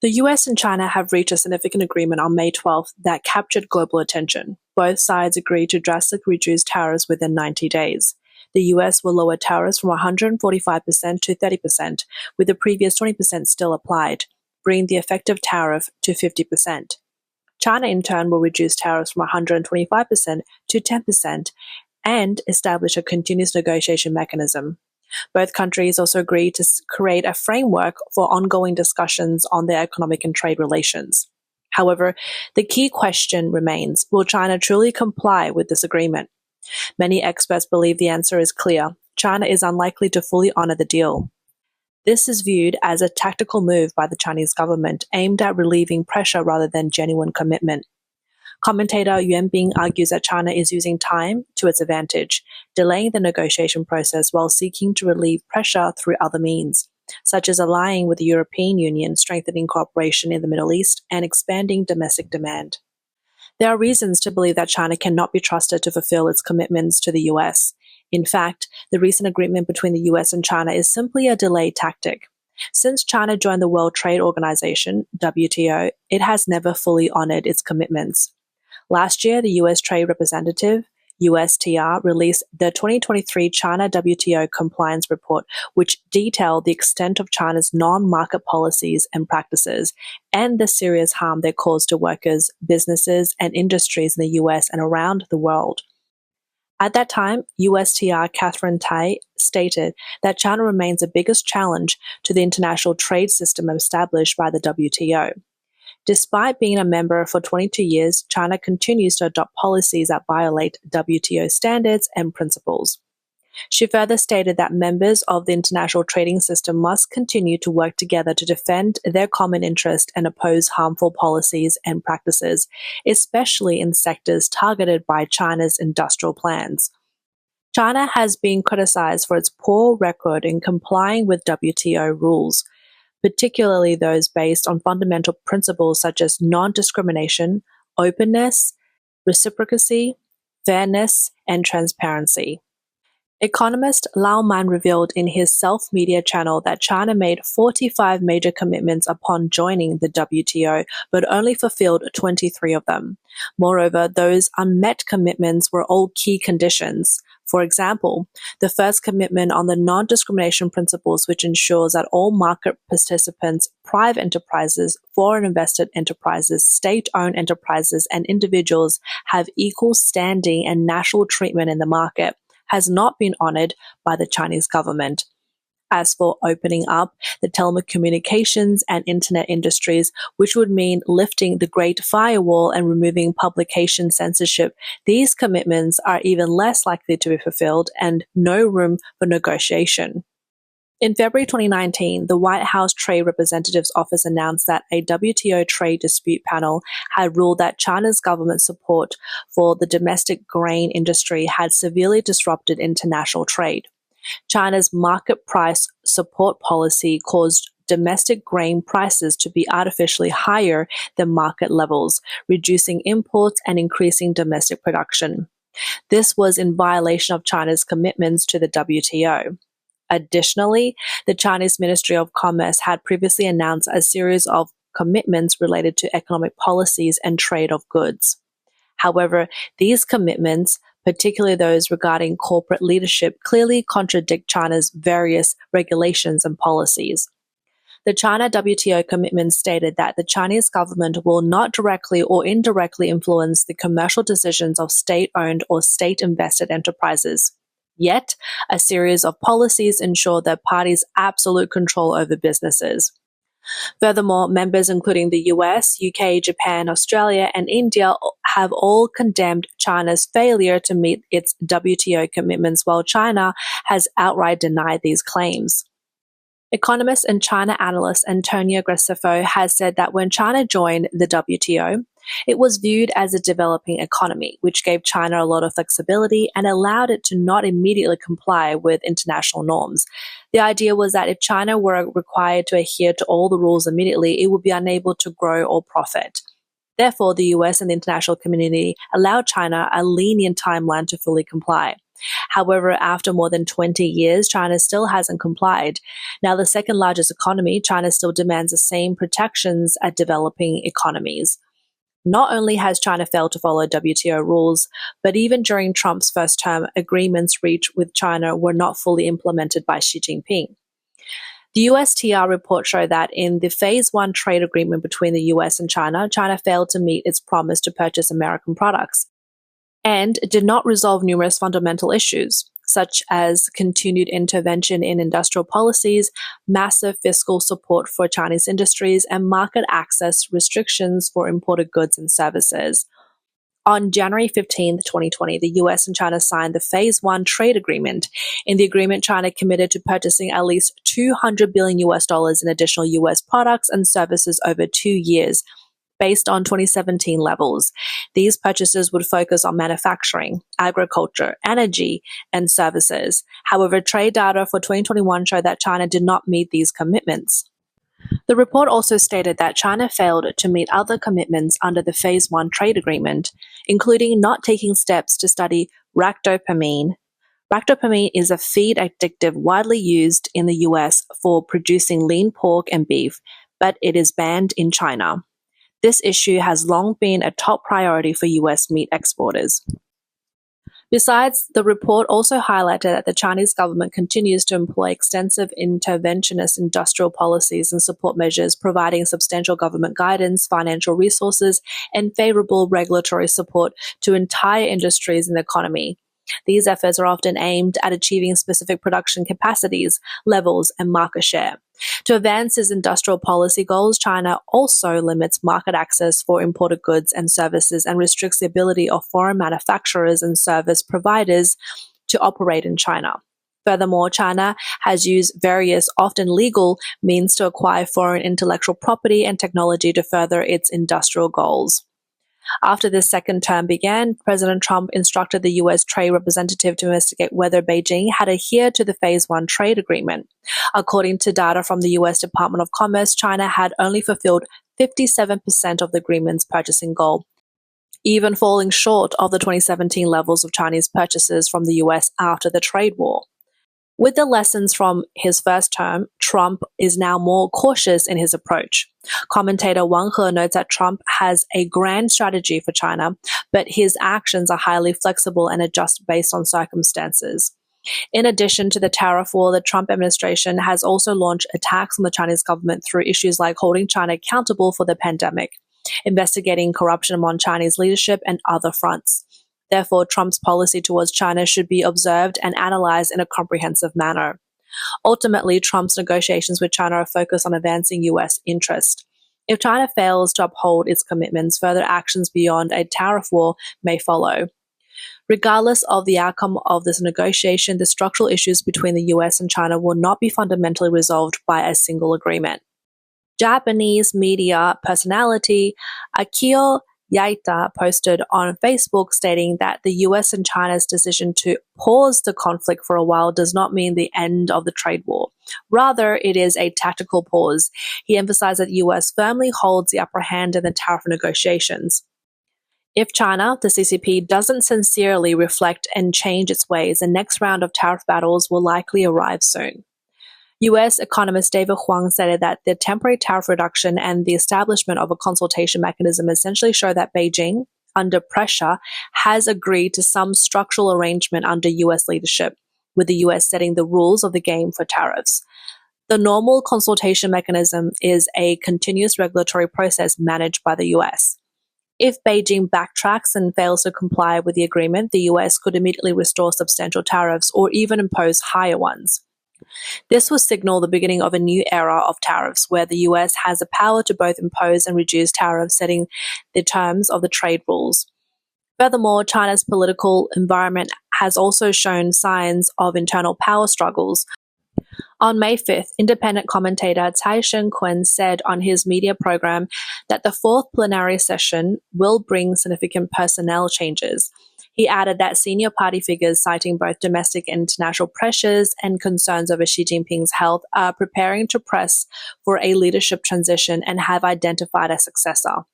The US and China have reached a significant agreement on May 12th that captured global attention. Both sides agreed to drastically reduce tariffs within 90 days. The US will lower tariffs from 145% to 30%, with the previous 20% still applied, bringing the effective tariff to 50%. China, in turn, will reduce tariffs from 125% to 10% and establish a continuous negotiation mechanism. Both countries also agreed to create a framework for ongoing discussions on their economic and trade relations. However, the key question remains, will China truly comply with this agreement? Many experts believe the answer is clear. China is unlikely to fully honor the deal. This is viewed as a tactical move by the Chinese government aimed at relieving pressure rather than genuine commitment. Commentator Yuan Bing argues that China is using time to its advantage, delaying the negotiation process while seeking to relieve pressure through other means, such as allying with the European Union, strengthening cooperation in the Middle East, and expanding domestic demand. There are reasons to believe that China cannot be trusted to fulfill its commitments to the US. In fact, the recent agreement between the US and China is simply a delay tactic. Since China joined the World Trade Organization, WTO, it has never fully honored its commitments. Last year, the U.S. Trade Representative, USTR, released the 2023 China WTO Compliance Report, which detailed the extent of China's non-market policies and practices and the serious harm they cause to workers, businesses, and industries in the U.S. and around the world. At that time, USTR Catherine Tai stated that China remains the biggest challenge to the international trade system established by the WTO. Despite being a member for 22 years, China continues to adopt policies that violate WTO standards and principles. She further stated that members of the international trading system must continue to work together to defend their common interest and oppose harmful policies and practices, especially in sectors targeted by China's industrial plans. China has been criticized for its poor record in complying with WTO rules, particularly those based on fundamental principles such as non-discrimination, openness, reciprocity, fairness, and transparency. Economist Lau Man revealed in his self-media channel that China made 45 major commitments upon joining the WTO, but only fulfilled 23 of them. Moreover, those unmet commitments were all key conditions. For example, the first commitment on the non-discrimination principles, which ensures that all market participants, private enterprises, foreign invested enterprises, state-owned enterprises, and individuals have equal standing and national treatment in the market, has not been honored by the Chinese government. As for opening up the telecommunications and internet industries, which would mean lifting the Great Firewall and removing publication censorship, these commitments are even less likely to be fulfilled and no room for negotiation. In February 2019, the White House Trade Representative's Office announced that a WTO trade dispute panel had ruled that China's government support for the domestic grain industry had severely disrupted international trade. China's market price support policy caused domestic grain prices to be artificially higher than market levels, reducing imports and increasing domestic production. This was in violation of China's commitments to the WTO. Additionally, the Chinese Ministry of Commerce had previously announced a series of commitments related to economic policies and trade of goods. However, these commitments, particularly those regarding corporate leadership, clearly contradict China's various regulations and policies. The China WTO commitment stated that the Chinese government will not directly or indirectly influence the commercial decisions of state-owned or state-invested enterprises. Yet, a series of policies ensure the parties' absolute control over businesses. Furthermore, members including the US, UK, Japan, Australia, and India have all condemned China's failure to meet its WTO commitments, while China has outright denied these claims. Economist and China analyst Antonio Graceffo has said that when China joined the WTO, it was viewed as a developing economy, which gave China a lot of flexibility and allowed it to not immediately comply with international norms. The idea was that if China were required to adhere to all the rules immediately, it would be unable to grow or profit. Therefore, the US and the international community allowed China a lenient timeline to fully comply. However, after more than 20 years, China still hasn't complied. Now, the second largest economy, China still demands the same protections as developing economies. Not only has China failed to follow WTO rules, but even during Trump's first term, agreements reached with China were not fully implemented by Xi Jinping. The USTR report showed that in the Phase 1 trade agreement between the US and China, China failed to meet its promise to purchase American products and did not resolve numerous fundamental issues, such as continued intervention in industrial policies, massive fiscal support for Chinese industries, and market access restrictions for imported goods and services. On January 15, 2020, the US and China signed the Phase 1 trade agreement. In the agreement, China committed to purchasing at least $200 billion in additional US products and services over 2 years, based on 2017 levels. These purchases would focus on manufacturing, agriculture, energy, and services. However, trade data for 2021 showed that China did not meet these commitments. The report also stated that China failed to meet other commitments under the Phase 1 trade agreement, including not taking steps to study ractopamine. Ractopamine is a feed additive widely used in the US for producing lean pork and beef, but it is banned in China. This issue has long been a top priority for US meat exporters. Besides, the report also highlighted that the Chinese government continues to employ extensive interventionist industrial policies and support measures, providing substantial government guidance, financial resources, and favorable regulatory support to entire industries in the economy. These efforts are often aimed at achieving specific production capacities, levels, and market share. To advance its industrial policy goals, China also limits market access for imported goods and services and restricts the ability of foreign manufacturers and service providers to operate in China. Furthermore, China has used various, often legal, means to acquire foreign intellectual property and technology to further its industrial goals. After this second term began, President Trump instructed the U.S. Trade Representative to investigate whether Beijing had adhered to the Phase 1 trade agreement. According to data from the U.S. Department of Commerce, China had only fulfilled 57% of the agreement's purchasing goal, even falling short of the 2017 levels of Chinese purchases from the U.S. after the trade war. With the lessons from his first term, Trump is now more cautious in his approach. Commentator Wang He notes that Trump has a grand strategy for China, but his actions are highly flexible and adjust based on circumstances. In addition to the tariff war, the Trump administration has also launched attacks on the Chinese government through issues like holding China accountable for the pandemic, investigating corruption among Chinese leadership, and other fronts. Therefore, Trump's policy towards China should be observed and analyzed in a comprehensive manner. Ultimately, Trump's negotiations with China are focused on advancing U.S. interest. If China fails to uphold its commitments, further actions beyond a tariff war may follow. Regardless of the outcome of this negotiation, the structural issues between the U.S. and China will not be fundamentally resolved by a single agreement. Japanese media personality Akio Yaita posted on Facebook stating that the US and China's decision to pause the conflict for a while does not mean the end of the trade war. Rather, it is a tactical pause. He emphasized that the US firmly holds the upper hand in the tariff negotiations. If China, the CCP, doesn't sincerely reflect and change its ways, the next round of tariff battles will likely arrive soon. U.S. economist David Huang stated that the temporary tariff reduction and the establishment of a consultation mechanism essentially show that Beijing, under pressure, has agreed to some structural arrangement under U.S. leadership, with the U.S. setting the rules of the game for tariffs. The normal consultation mechanism is a continuous regulatory process managed by the U.S. If Beijing backtracks and fails to comply with the agreement, the U.S. could immediately restore substantial tariffs or even impose higher ones. This will signal the beginning of a new era of tariffs, where the U.S. has the power to both impose and reduce tariffs, setting the terms of the trade rules. Furthermore, China's political environment has also shown signs of internal power struggles. On May 5th, independent commentator Cai Shen-kun said on his media program that the fourth plenary session will bring significant personnel changes. He added that senior party figures, citing both domestic and international pressures and concerns over Xi Jinping's health, are preparing to press for a leadership transition and have identified a successor.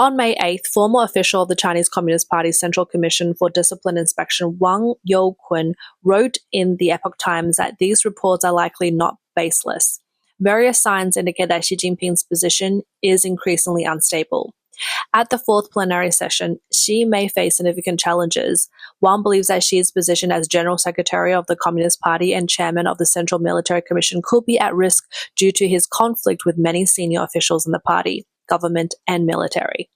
On May 8th, former official of the Chinese Communist Party's Central Commission for Discipline Inspection Wang Youqun wrote in the Epoch Times that these reports are likely not baseless. Various signs indicate that Xi Jinping's position is increasingly unstable. At the fourth plenary session, Xi may face significant challenges. Wang believes that Xi's position as General Secretary of the Communist Party and Chairman of the Central Military Commission could be at risk due to his conflict with many senior officials in the party, government, and military.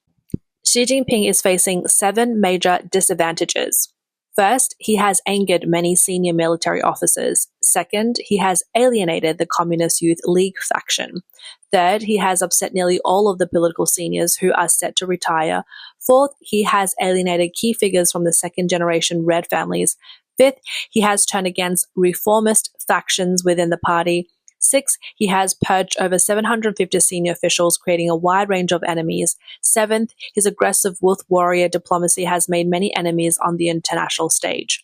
Xi Jinping is facing 7 major disadvantages. First, he has angered many senior military officers. Second, he has alienated the Communist Youth League faction. Third, he has upset nearly all of the political seniors who are set to retire. Fourth, he has alienated key figures from the second-generation Red families. Fifth, he has turned against reformist factions within the party. Sixth, he has purged over 750 senior officials, creating a wide range of enemies. Seventh, his aggressive wolf warrior diplomacy has made many enemies on the international stage.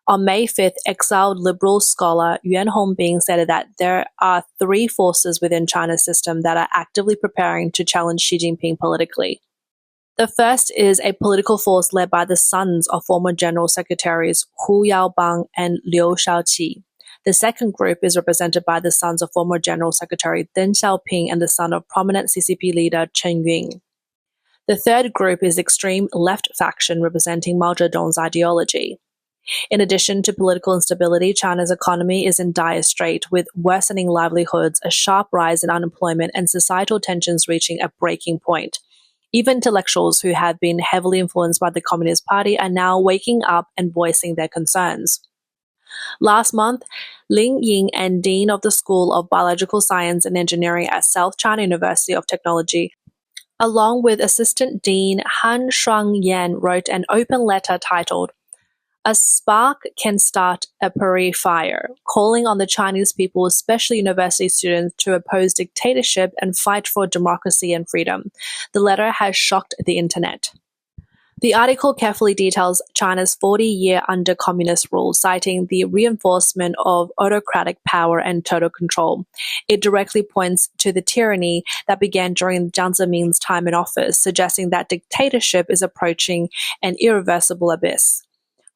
On May 5th, exiled liberal scholar Yuan Hongbin stated that there are 3 forces within China's system that are actively preparing to challenge Xi Jinping politically. The first is a political force led by the sons of former General Secretaries Hu Yaobang and Liu Shaoqi. The second group is represented by the sons of former General Secretary Deng Xiaoping and the son of prominent CCP leader Chen Yun. The third group is extreme left faction representing Mao Zedong's ideology. In addition to political instability, China's economy is in dire strait, with worsening livelihoods, a sharp rise in unemployment, and societal tensions reaching a breaking point. Even intellectuals who have been heavily influenced by the Communist Party are now waking up and voicing their concerns. Last month, Lin Ying, and Dean of the School of Biological Science and Engineering at South China University of Technology, along with Assistant Dean Han Shuangyan, wrote an open letter titled, "A Spark Can Start a Prairie Fire," calling on the Chinese people, especially university students, to oppose dictatorship and fight for democracy and freedom. The letter has shocked the internet. The article carefully details China's 40-year under communist rule, citing the reinforcement of autocratic power and total control. It directly points to the tyranny that began during Jiang Zemin's time in office, suggesting that dictatorship is approaching an irreversible abyss.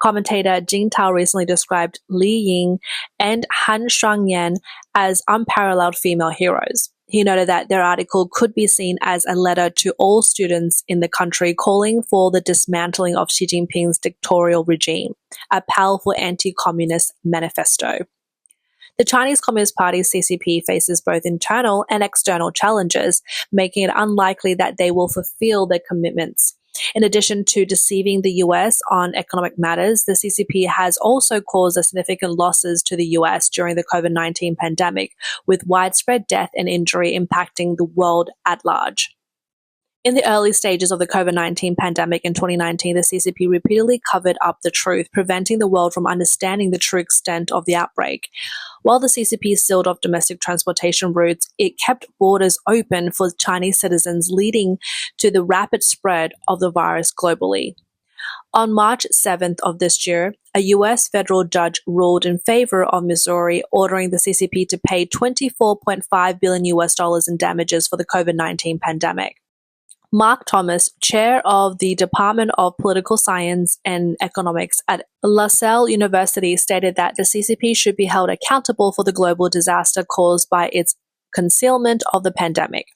Commentator Jing Tao recently described Li Ying and Han Shuangyan as unparalleled female heroes. He noted that their article could be seen as a letter to all students in the country calling for the dismantling of Xi Jinping's dictatorial regime, a powerful anti-communist manifesto. The Chinese Communist Party (CCP) faces both internal and external challenges, making it unlikely that they will fulfill their commitments. In addition to deceiving the US on economic matters, the CCP has also caused significant losses to the US during the COVID-19 pandemic, with widespread death and injury impacting the world at large. In the early stages of the COVID-19 pandemic in 2019, the CCP repeatedly covered up the truth, preventing the world from understanding the true extent of the outbreak. While the CCP sealed off domestic transportation routes, it kept borders open for Chinese citizens, leading to the rapid spread of the virus globally. On March 7th of this year, a U.S. federal judge ruled in favor of Missouri, ordering the CCP to pay $24.5 billion in damages for the COVID-19 pandemic. Mark Thomas, chair of the Department of Political Science and Economics at LaSalle University, stated that the CCP should be held accountable for the global disaster caused by its concealment of the pandemic.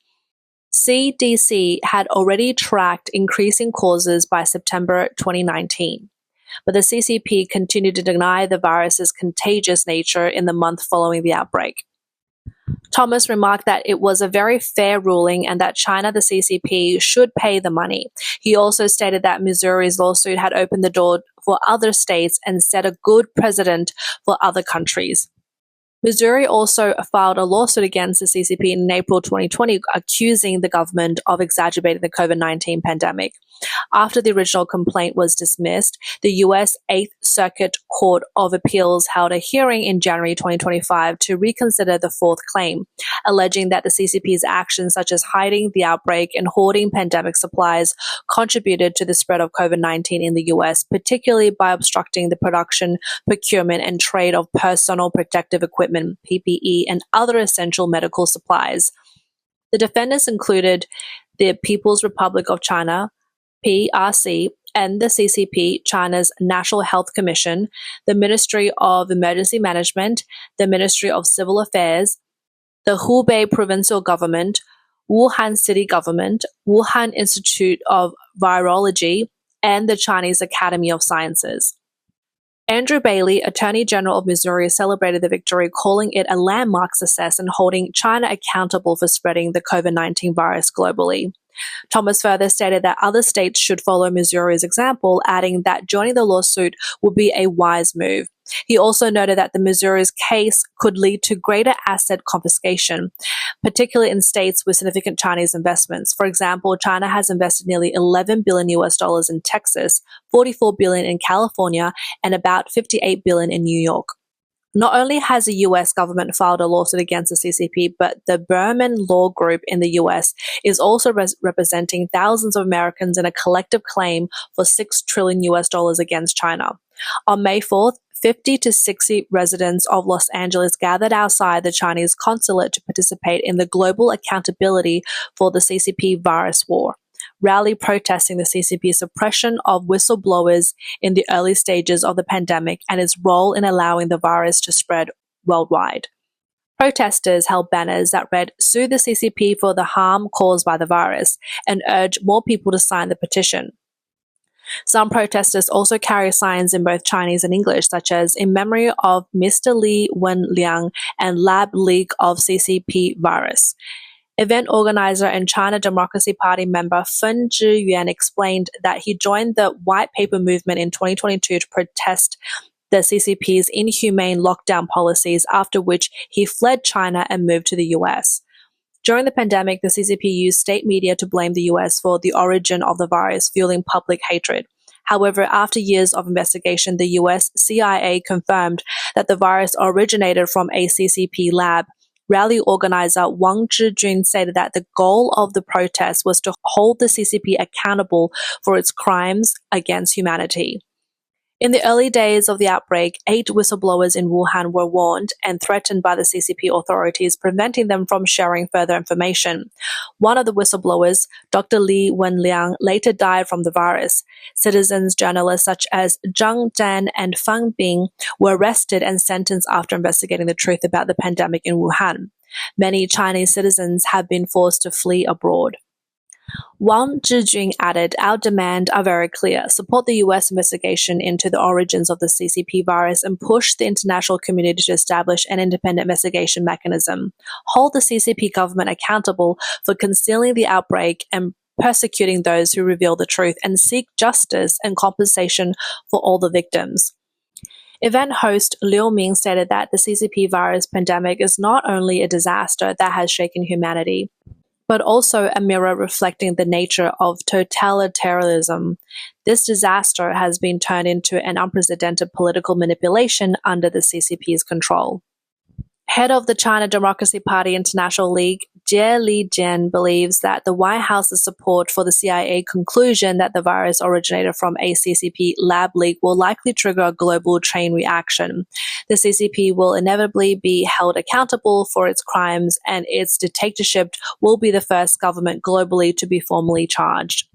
CDC had already tracked increasing causes by September 2019, but the CCP continued to deny the virus's contagious nature in the month following the outbreak. Thomas remarked that it was a very fair ruling and that China, the CCP, should pay the money. He also stated that Missouri's lawsuit had opened the door for other states and set a good precedent for other countries. Missouri also filed a lawsuit against the CCP in April 2020, accusing the government of exacerbating the COVID-19 pandemic. After the original complaint was dismissed, the U.S. Eighth Circuit Court of Appeals held a hearing in January 2025 to reconsider the fourth claim, alleging that the CCP's actions such as hiding the outbreak and hoarding pandemic supplies contributed to the spread of COVID-19 in the U.S., particularly by obstructing the production, procurement, and trade of personal protective equipment, PPE, and other essential medical supplies. The defendants included the People's Republic of China, PRC, and the CCP, China's National Health Commission, the Ministry of Emergency Management, the Ministry of Civil Affairs, the Hubei Provincial Government, Wuhan City Government, Wuhan Institute of Virology, and the Chinese Academy of Sciences. Andrew Bailey, Attorney General of Missouri, celebrated the victory, calling it a landmark success and holding China accountable for spreading the COVID-19 virus globally. Thomas further stated that other states should follow Missouri's example, adding that joining the lawsuit would be a wise move. He also noted that the Missouri's case could lead to greater asset confiscation, particularly in states with significant Chinese investments. For example, China has invested nearly $11 billion in Texas, $44 billion in California, and about $58 billion in New York. Not only has the US government filed a lawsuit against the CCP, but the Berman Law Group in the US is also representing thousands of Americans in a collective claim for $6 trillion against China. On May 4th, 50 to 60 residents of Los Angeles gathered outside the Chinese consulate to participate in the global accountability for the CCP virus war rally protesting the CCP's suppression of whistleblowers in the early stages of the pandemic and its role in allowing the virus to spread worldwide. Protesters held banners that read, "Sue the CCP for the harm caused by the virus," and urged more people to sign the petition. Some protesters also carry signs in both Chinese and English, such as "In memory of Mr. Li Wenliang" and "Lab leak of CCP virus." Event organizer and China Democracy Party member Feng Zhiyuan explained that he joined the White Paper movement in 2022 to protest the CCP's inhumane lockdown policies, after which he fled China and moved to the US. During the pandemic, the CCP used state media to blame the US for the origin of the virus, fueling public hatred. However, after years of investigation, the US CIA confirmed that the virus originated from a CCP lab. Rally organizer Wang Zhijun stated that the goal of the protest was to hold the CCP accountable for its crimes against humanity. In the early days of the outbreak, 8 whistleblowers in Wuhan were warned and threatened by the CCP authorities, preventing them from sharing further information. One of the whistleblowers, Dr. Li Wenliang, later died from the virus. Citizens journalists such as Zhang Zhan and Fang Bing were arrested and sentenced after investigating the truth about the pandemic in Wuhan. Many Chinese citizens have been forced to flee abroad. Wang Zhijun added, "Our demands are very clear. Support the US investigation into the origins of the CCP virus and push the international community to establish an independent investigation mechanism. Hold the CCP government accountable for concealing the outbreak and persecuting those who reveal the truth, and seek justice and compensation for all the victims." Event host Liu Ming stated that the CCP virus pandemic is not only a disaster that has shaken humanity, but also a mirror reflecting the nature of totalitarianism. This disaster has been turned into an unprecedented political manipulation under the CCP's control. Head of the China Democracy Party International League, Jie Lijian, believes that the White House's support for the CIA conclusion that the virus originated from a CCP lab leak will likely trigger a global chain reaction. The CCP will inevitably be held accountable for its crimes, and its dictatorship will be the first government globally to be formally charged.